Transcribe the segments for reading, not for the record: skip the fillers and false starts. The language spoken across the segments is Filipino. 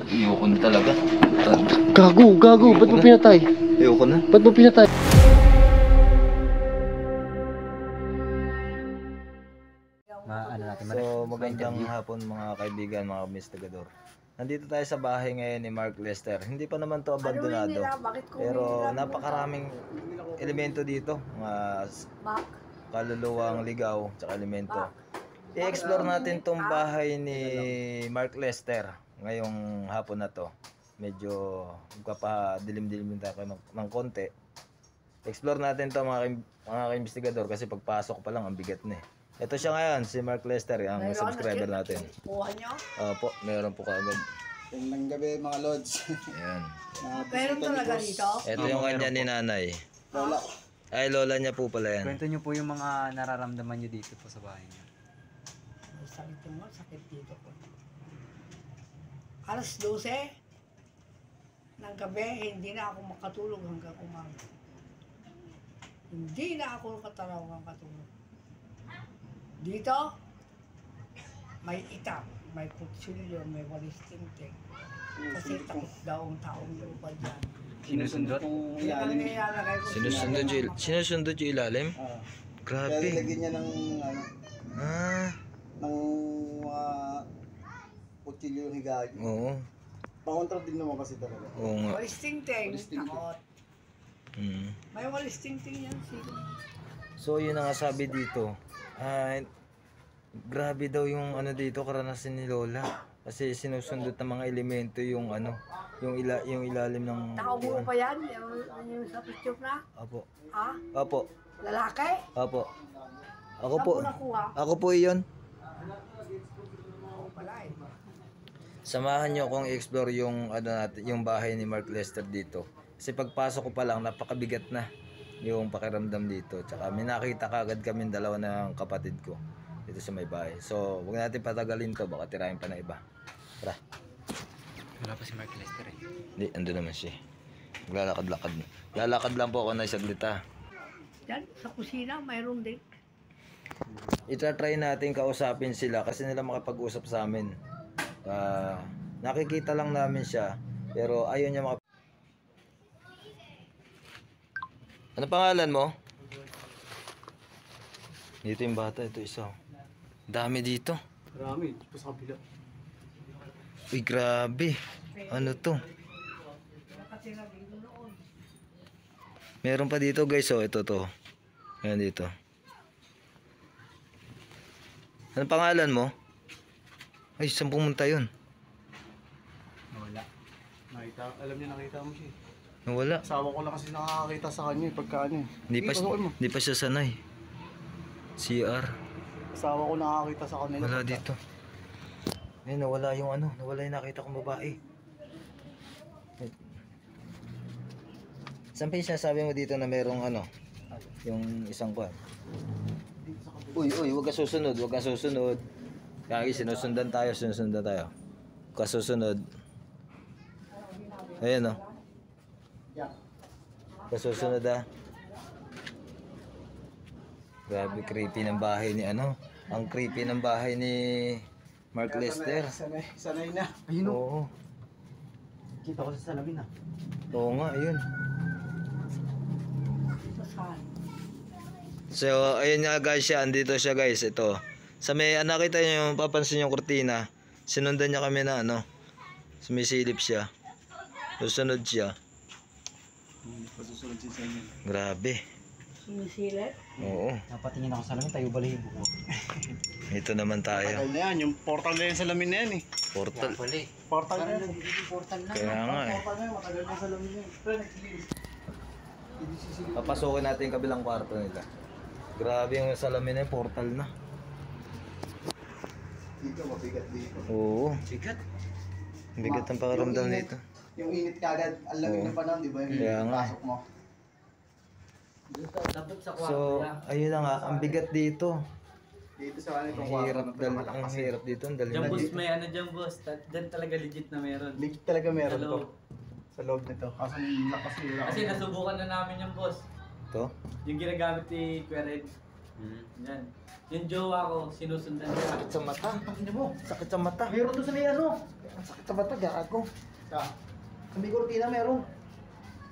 Ayoko na talaga. Gago. Ba't mo pinatay? Ayoko na. Ba't mo pinatay? So, magandang hapon mga kaibigan, mga investigador. Nandito tayo sa bahay ngayon ni Mark Lester. Hindi pa naman to abandonado. Pero napakaraming elemento dito. Mga kaluluwang ligaw, tsaka elemento. I-explore natin tong bahay ni Mark Lester ngayong hapon na to. Medyo magpapadilim-dilim tayo ng konti. Explore natin to mga ka-investigador kasi pagpasok pa lang ang bigat na eh. Ito siya ngayon, si Mark Lester, ang subscriber natin. Kuha nyo? Opo, meron po kaagad. Magandang gabi mga lods. Ayan. Meron talaga dito? Ito yung kanya ni nanay. Lola. Ay, lola niya po pala yan. Kwento nyo po yung mga nararamdaman nyo dito po sa bahay nyo. May sakit mo, sakit dito po. Alas 12 ng gabi, hindi na ako makatulog hanggang umaga. Hindi na ako kataraw ang katulog. Dito, may itak, may kutsilyo, may walis tingting. Kasi takot daw ang taong lupa dyan. Sinusundot? Yan ang nilalagay ko. Sinusundot yung ilalim? Kaya Grabe. nilagyan niya ng ano, Ah, ng mga kutsilyo yung higahin. oo. Pangontra din naman kasi talaga. Oo nga. Walis tingting, Walis tingting. takot. May walis tingting yan sila. So, yun ang sabi dito. Grabe daw yung ano dito, karanasan ni Lola. Kasi sinusundot ng mga elemento yung ano, yung ilalim ng... Nakaupo pa yan, yung sa picture na? Opo. Ha? Opo. Lalaki? Opo. Ako Saan po. mo nakuha? Ako po iyon. Ako pala eh. Samahan niyo akong i-explore yung ano natin, yung bahay ni Mark Lester dito. Kasi pagpasok ko pa lang napakabigat na yung pakiramdam dito. Tsaka may nakita kagad kami dalawa ng kapatid ko dito sa may bahay. So, huwag natin patagalin to, baka tirahin pa na iba. Tara. Wala pa si Mark Lester eh. Hindi, ando naman siya. Lalakad-lakad. Lalakad lang po ako na saglita. Yan, sa kusina, mayroon din. Ita-try natin kausapin sila kasi nila makapag-usap sa amin. Nakikita lang namin siya, pero ayaw niya Ano pangalan mo? Dito yung bata, ito isa. Dami dito. Marami, ito sa kabila. Uy, grabe. Ano to? Meron pa dito guys, oh, ito to. Ayan dito. Ano pangalan mo? Ay, saan pumunta yun? Wala. Alam niya nakita mo siya. Nawala. Asawa ko lang kasi nakakakita sa kanya pagka ano eh. Hindi pa siya sanay. CR. Asawa ko nakakakita sa kanila. Wala dito. Ay, nawala yung ano. Nawala yung nakita kong babae. Saan pa yung sinasabi mo dito na merong ano? Yung isang kwan. Uy, huwag ka susunod. Huwag ka susunod. Kaya sinusundan tayo. Huwag ka susunod. Ayan o. Kasusunod ah. Grabe creepy ng bahay ni ano. Ang creepy ng bahay ni Mark Lester. Sanay na. Ayun oo. Kita ko sa salamin ah. Oo nga, ayun. Saan? So, ayun nga guys siya. Andito siya guys. Ito. Sa may, nakita niyo yung papansin yung kurtina. Sinundan niya kami na ano. Sumisilip siya. Susunod siya. Pasusunod siya sa inyo. Grabe. Sinisilip? Oo. Napatingin ako sa lamin, tayo balahibo ko. Ito naman tayo. Tagal na yan, yung portal na yan sa lamin na yan eh. Portal. Portal na yan. Kaya nga eh. Portal na yan, matagal na sa lamin na yan. Pero Papasukin natin yung kabilang kwarto nila. Grabe yung salamin na yung portal na. dito, mabigat dito. Oo. Bigat. Bigat ang pakiramdam nito. Yung init kagad, ang lamig Oo. ng panahon, di ba? Yung Kaya nga. pasok mo. Dapat sa So, ayun na nga, ang bigat dito. Dito sa kanil Ang kung hirap, ang hirap dito, ang dali Diyan na. boss, may ano dyan boss. Diyan talaga legit na meron. Legit talaga meron Sa to. loob. Sa loob nito. Kaso yung lakas nila. Kasi nasubukan na namin yung boss. Ito? Yung ginagamit ni Kuya Red. Yan. Yung jowa ko, sinusundan niya. Sakit sa mata. Pangina mo. Sakit sa mata. Meron doon sa may ano. Ang sakit sa mata, gago. Sa may kortina meron.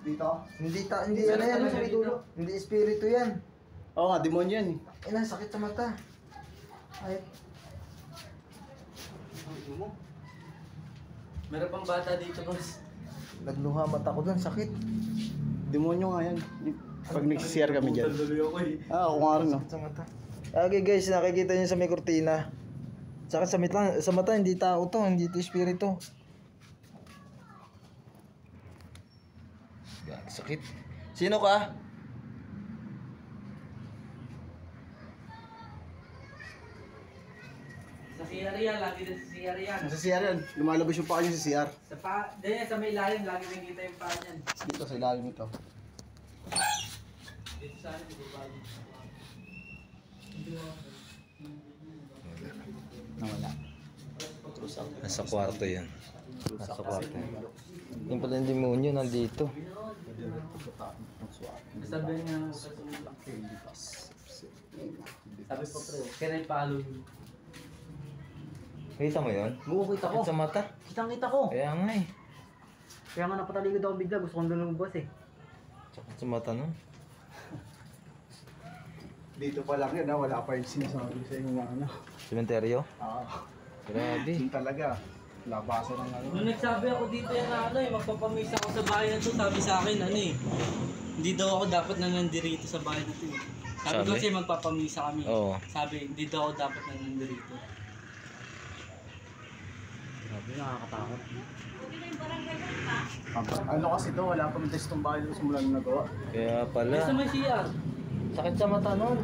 Dito? Hindi ano yan. Sa may dulo. Hindi espiritu yan. Oo nga, demonyo yan eh. Ina, sakit sa mata. Ay, Meron pang bata dito, boss. nagluha mata ko dun, sakit. Demonyo nga yan. Pag nag-CR kami dyan. Tuloy ako eh. Ako nga rin no. Sakit sa mata. Okay guys, nakikita niyo sa may kurtina. Sakit sa mata, hindi tao to, hindi to espiritu. Sakit. Sino ka? Sa CR yan, lagi din sa CR yan. Sa CR yan. Lumalabas yung paa niya sa CR. Sa ganyan, sa may ilalim, lagi nakikita yung paa niyan. Dito sa ilalim ito. Dito sa akin, di ba? Nawala. Nasa kwarto yan. Nasa kwarto. Yung pala yung demonyo nandito. Sabi niya, sabi ko pre, can I follow you? Kita mo yun? Oo, kita ko. Sakit sa mata. Kitang-kita ko. Kaya nga eh. Kaya nga napataligod ako bigla. Gusto kong doon lumabas eh. Sakit sa mata no? Dito pa lang yun ha. Wala pa yung sinasabi sa inyo na ano. Sementeryo? Grabe. Yun talaga. Labasan ng ano. Nung nagsabi ako dito yan na ano eh, magpapamisa ako sa bahay na to, sabi sa akin ano eh, hindi daw ako dapat na nandirito sa bahay na to eh. Sabi ko Sabi? kasi magpapamisa kami. Oo. Sabi, hindi daw ako dapat na nandirito. Grabe, nakakatakot. Ano kasi to, wala pang testong bahay doon simula nung nagawa. Kaya pala. Basta may CR. Sakit sa mata nun.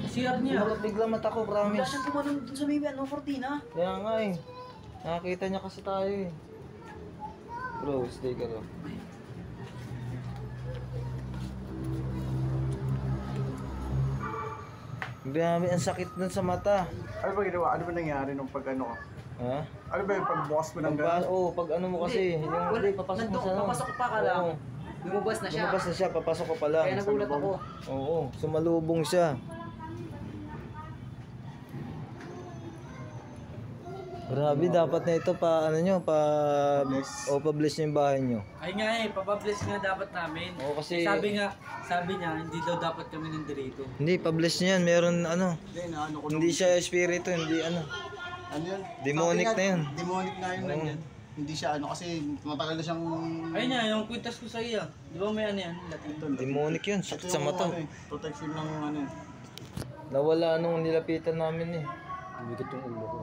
Sa CR niya. Bigla mata ko, promise. kumanon dun sa may kortina. Kaya nga eh. Nakakita niya kasi tayo eh. Bro, stay ka ro. Grabe, ang sakit nun sa mata. Ano ba ginawa? Ano ba nangyari nung pag ano ko? Ha? Ano ba yung pagbukas mo ng gano'n? Pag ano mo kasi, hindi, papasok mo sa Papasok ko pa ka lang. Oo. Lumabas na siya. Lumabas na siya, papasok ko pa lang. Kaya nagulat ako. Oo, sumalubong siya. Grabe, dapat na ito pa, ano nyo, pa-bless nyo yung bahay nyo. Ay nga eh, papabless nga dapat namin. Oo, kasi- Sabi niya, hindi daw dapat kami nandirito. Hindi, pa-bless nyo yan, meron ano, Hindi, naano ko hindi siya espiritu, hindi ano. Ano yun? Demonic Sabi nga, na yun. Demonic na yun Oo. nandiyan. Hindi siya ano kasi matagal na siyang... Ayun nga, yung kwintas ko sa iyo. Di ba may ano yan? Latin. Demonic yun, sakit sa mata. Ano, protection ng ano eh. Nawala nung nilapitan namin eh. Bigat yung ulo ko.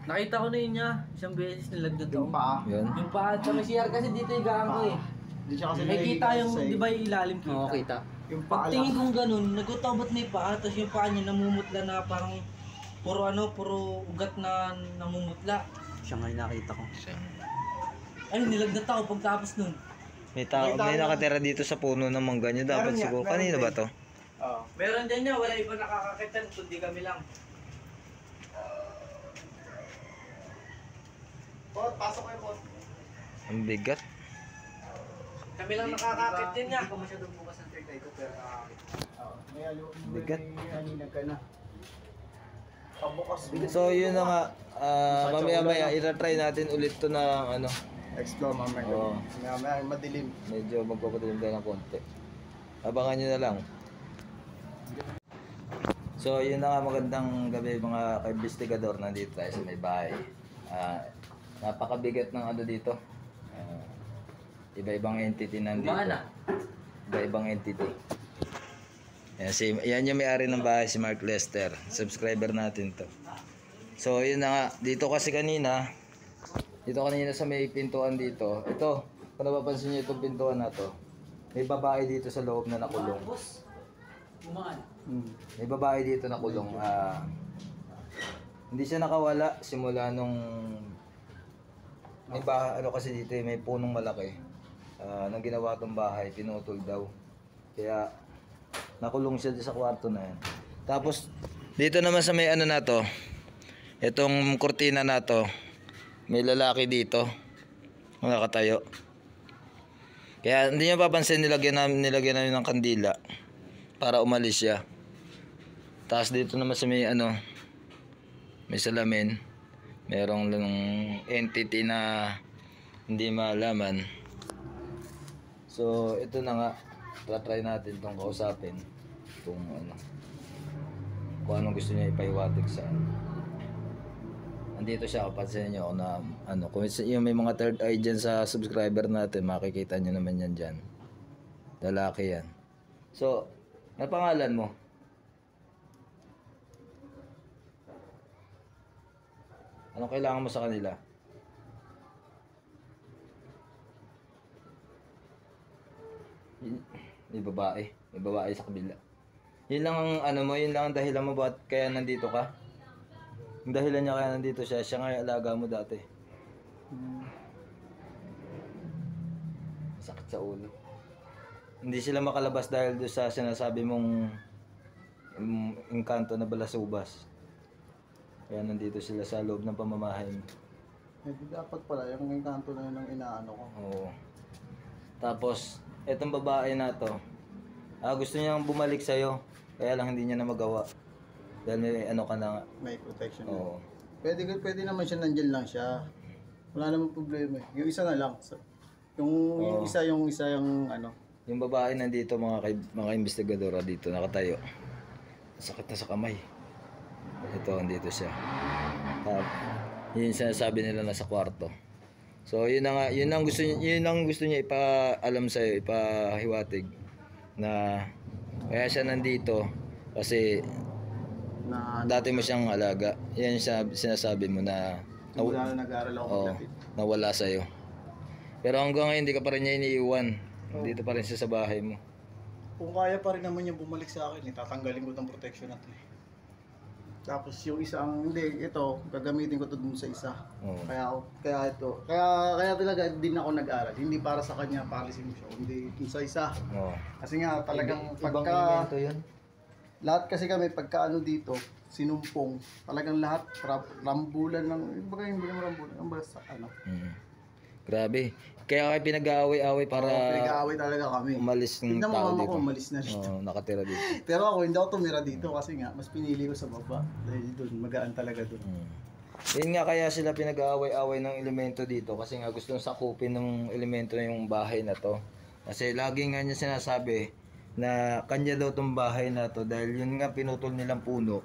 Nakita ko na yun niya. Isang beses nilagdag ako. Yung paa. Yan. Yung paa sa may CR kasi dito yung gaan ko eh. Hindi siya kasi May kita yung, sa- di ba yung ilalim kita? Oo, kita. Yung paa Pagtingin lang. kong ganun, nagutawbat na yung paa, tapos yung paa niya namumutla na parang puro ugat na namumutla. Siya nga yung nakita ko. Ay, nilagdat ako pagtapos nun. May nakatira dito sa puno ng mangga nyo. Dapat Meron nga, siguro, meron kanino din. ba to? Oo. Meron din niya, wala iba nakakakitan, kundi kami lang. Bot, pasok kayo, bot. Ang bigat. Kami lang nakakakit din niya. Hindi ko masyadong bukas ng third eye ko pero nakakakit. Oo. May Bigat. May ka na. Pabukas. So yun na nga, mamaya ira-try natin ulit to ng ano, Explore mamaya. Oo. Mamaya madilim. medyo magpapatilim tayo ng konti. Abangan nyo na lang. So yun na nga, magandang gabi mga ka-investigador, nandito tayo sa may bahay. Napakabigat ng ano dito. Iba-ibang entity nandito. Mana? Iba-ibang entity. Yan yung may-ari ng bahay, si Mark Lester. Subscriber natin to. So yun na nga, dito kanina sa may pintuan dito. Ito, kung napapansin nyo itong pintuan na to, may babae dito sa loob na nakulong. May babae dito nakulong. Hindi siya nakawala simula nung may ano kasi dito, may punong malaki. Nang ginawa tong bahay, pinutol daw. Kaya nakulong siya sa kwarto na yan. Tapos dito naman sa may ano na to, itong kurtina na to, may lalaki dito nakatayo. Kaya hindi niyo papansin, nilagyan namin ng kandila para umalis siya. Tapos dito naman sa may ano, may salamin. Merong lang entity na hindi malaman. So ito na nga, try natin itong kausapin kung anong gusto niya ipahiwatig sa andito siya, kapansin niyo na kung yung may mga third eye dyan sa subscriber natin, makikita niyo naman yan dyan, lalaki yan. So ano pangalan mo? Anong kailangan mo sa kanila? May babae sa kabila. Yun lang ang yun lang ang dahilan mo bakit kaya nandito ka? Yung dahilan niya kaya nandito siya nga yung alaga mo dati. Sakit sa ulo. Hindi sila makalabas dahil doon sa sinasabi mong engkanto na balasubas. Kaya nandito sila sa loob ng pamamahay mo. Dapat pala, yung engkanto na yun ang inaano ko. Oo. Tapos, etong babae na to, gusto niyang bumalik sa'yo, kaya lang hindi niya na magawa. Dahil may ka na nga. May protection. Oo. Pwede naman siya, nandyan lang siya. Wala namang problema eh. Yung isa na lang. Yung isa yung ano. Yung babae nandito, mga investigadora dito, nakatayo. Sakit na sa kamay. Ito, andito siya. Yun yung sinasabi nila na sa kwarto. So, yun ang gusto niya ipaalam sa'yo, ipahiwatig. Na, kaya siya nandito, kasi dati mo siyang alaga. Yan yung sinasabi mo na Wala na nag-aaral ako maglatid. nawala sa'yo. Pero hanggang ngayon, hindi ka pa rin niya iniiwan. Dito pa rin siya sa bahay mo. Kung kaya pa rin naman yung bumalik sa akin, tatanggalin ko itong protection natin. Tapos yung isang, ito, gagamitin ko ito dun sa isa. Oo. Kaya talaga din ako nag-aral. Hindi para sa kanya, paalisin mo siya. Hindi dun sa isa. Oo. Kasi nga talagang Ibang pagka, elemento yun. lahat kasi kami pagka dito, sinumpong, talagang lahat, rambulan ng, baga yung rambulan, ang basta Grabe. Kaya kayo pinag-aaway-aaway para pinag-aaway talaga kami. umalis ng Tignan mo, tao mama dito. ko, umalis na dito. Oo, nakatira dito. Pero ako, hindi ako tumira dito kasi nga, mas pinili ko sa baba. Dahil doon, magaan talaga doon. Yun nga kaya sila pinag-aaway-aaway ng elemento dito kasi nga gusto nang sakupin ng elemento na yung bahay na to. Kasi lagi nga niya sinasabi na kanya daw tong bahay na to dahil yun nga pinutol nilang puno.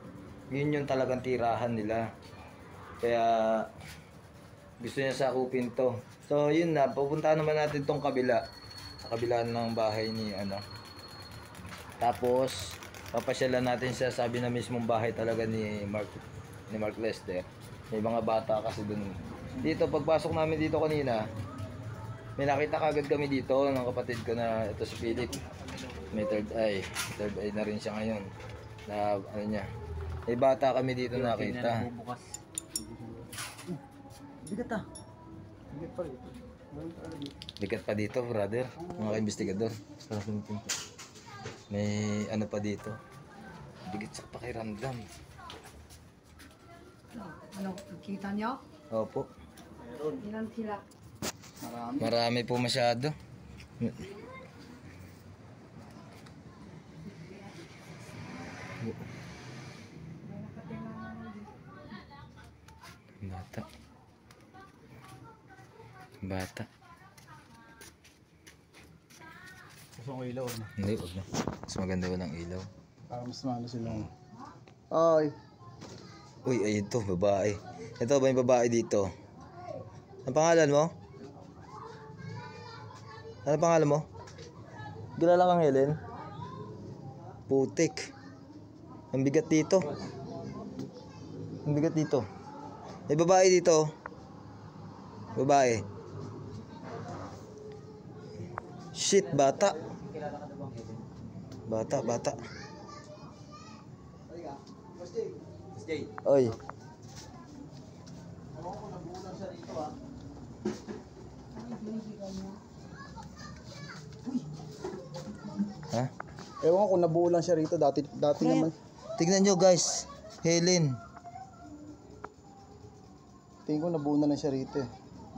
Yun yung talagang tirahan nila. Kaya gusto niya sakupin to. So yun na, pupuntahan naman natin tong kabila. Sa kabila ng bahay ni Tapos papasyalan natin siya, sabi na mismong bahay talaga ni Mark Lester. May mga bata kasi dun. Dito, pagpasok namin dito kanina, may nakita kagad kami dito ng kapatid ko na ito si Philip. May third eye. Third eye na rin siya ngayon. Na niya. May bata kami dito nakita. Bigat ah. Bigat pa dito, brother. Mga ka-investigador. May pa dito. Bigat sa pakiramdam. Ano, kita niyo? Opo. Ilan sila? Marami po masyado. Bata. Gusto ko ilaw, ano? Hindi, wag na. Mas maganda walang ilaw. Para mas maano sila. Ay, Uy, ay ito, babae. Ito ba yung babae dito? Ang pangalan mo? Ano pangalan mo? Kilala kang Helen? Putik. Ang bigat dito. Ang bigat dito. May babae dito. Babae. Shit, bata. Bata. Oy. Ha? ewan ko kung nabuo lang siya rito. Dati naman. Tignan nyo guys. Helen. Tingin ko nabuo na lang siya rito eh.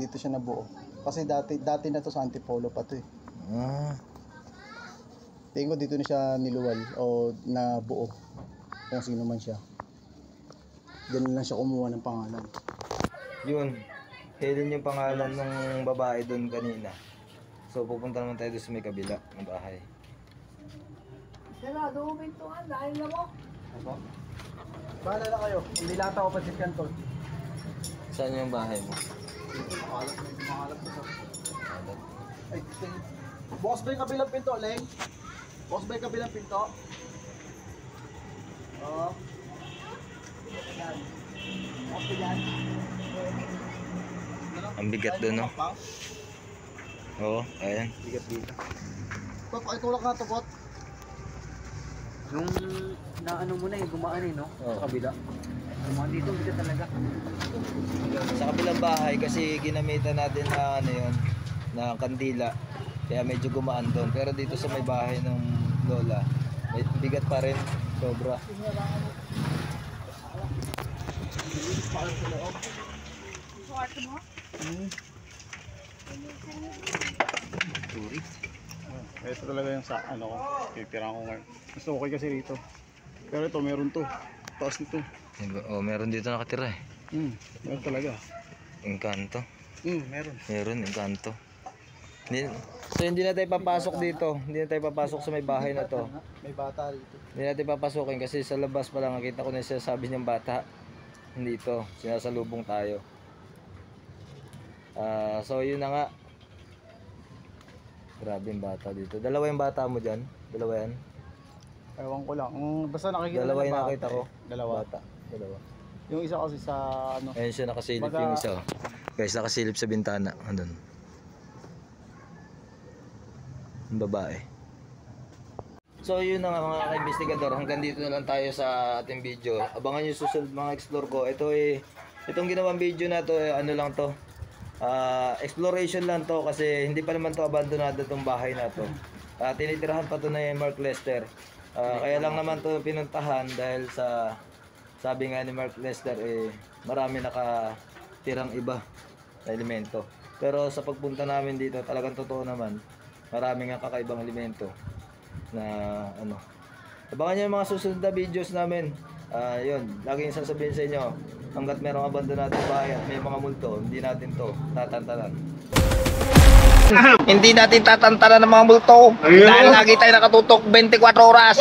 Dito siya nabuo. Kasi dati na to sa Antipolo pa to eh. Ah. Tingin ko dito na siya niluwal o nabuo. kung sino man siya. Diyan lang siya kumuha ng pangalan. Yun. Helen yung pangalan ng babae doon kanina. So pupunta naman tayo doon sa may kabila ng bahay. Sila, dumintuan, dahil na mo. Ako? Bahala na kayo. Hindi lahat ako pa si Kanton. Saan yung bahay mo? Makalat ko sa... Ay, bukas ba yung kabilang pinto, Leng? Bukas ba yung kabilang pinto? Oo. Yan. Bukas ba yan? Ang bigat doon, no? Oo, ayan. Bigat dito. Pot, pakitulak na ito, Pot. Nung naano mo na eh, gumaan eh, no? Oo. Sa kabila. Gumaan dito, bigat talaga. Sa kabilang bahay kasi ginamitan natin na ano yun, na kandila. Kaya medyo gumaan doon. Pero dito sa may bahay ng lola, may bigat pa rin. Sobra. Ito talaga yung sa ano ko. Titira ko ngayon. Mas okay kasi dito. Pero ito, meron to. Taas nito. Oh, meron dito nakatira eh. Meron talaga. Engkanto. Meron. Meron, engkanto. So hindi na tayo papasok dito. Hindi na tayo papasok sa may bahay na to. May bata dito. Hindi natin papasukin kasi sa labas pa lang nakita ko na siya sabi niyang bata. Hindi ito. Sinasalubong tayo. So yun na nga. Grabe yung bata dito. Dalawa yung bata mo dyan. Dalawa yan. Ewan ko lang. Basta nakikita Dalawa na yung bata nakita ko. Dalawa. Bata. Dalawa. Yung isa kasi sa ano. Ayun siya nakasilip Baga- yung isa. Oh. Guys, nakasilip sa bintana. Andun. Yung babae. So yun na nga mga ka-investigador. Hanggang dito na lang tayo sa ating video. Abangan nyo susunod mga explore ko. Ito itong ginawang video na to, ano lang to. Exploration lang to kasi hindi pa naman to abandonado tong bahay na to. Tinitirahan pa to na Mark Lester. Kaya lang naman to pinuntahan dahil sa sabi nga ni Mark Lester marami nakatirang iba na elemento. Pero sa pagpunta namin dito talagang totoo naman marami nga kakaibang elemento na ano. Abangan nyo yung mga susunod na videos namin. Yun, laging sasabihin sa inyo hanggat merong abandonadong bahay at may mga multo, hindi natin to tatantanan. Hindi natin tatantanan ng mga multo dahil lagi tayo nakatutok 24 oras.